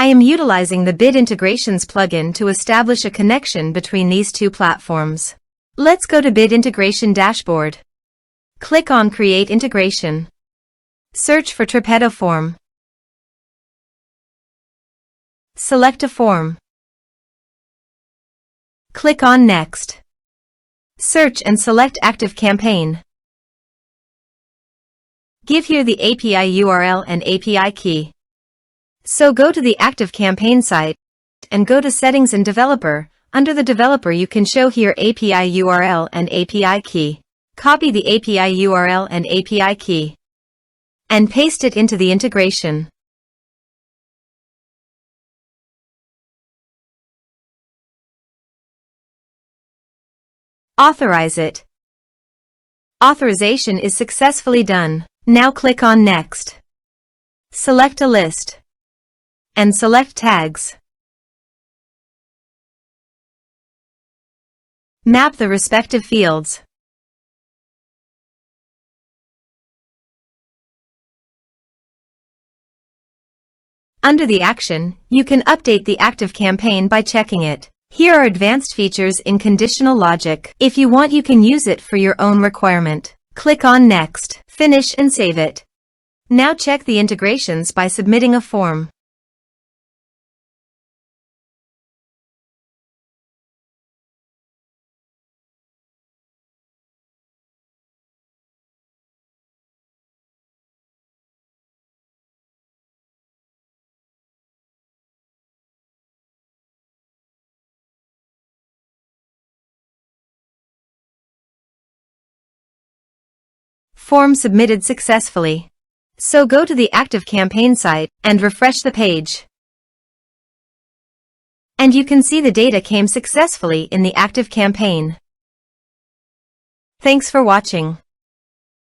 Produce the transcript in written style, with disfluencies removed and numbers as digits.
I am utilizing the Bit Integrations plugin to establish a connection between these two platforms. Let's go to Bit Integration Dashboard. Click on Create Integration. Search for Tripetto Form. Select a form. Click on Next. Search and select ActiveCampaign. Give here the API URL and API key. So go to the ActiveCampaign site and go to Settings and Developer. Under the Developer you can show here API URL and API key. Copy the API URL and API key and paste it into the integration. Authorize it. Authorization is successfully done. Now click on Next. Select a list and select tags. Map the respective fields. Under the action, you can update the ActiveCampaign by checking it. Here are advanced features in conditional logic. If you want, you can use it for your own requirement. Click on Next, finish and save it. Now check the integrations by submitting a form. Form submitted successfully. So go to the ActiveCampaign site and refresh the page. And you can see the data came successfully in the ActiveCampaign. Thanks for watching.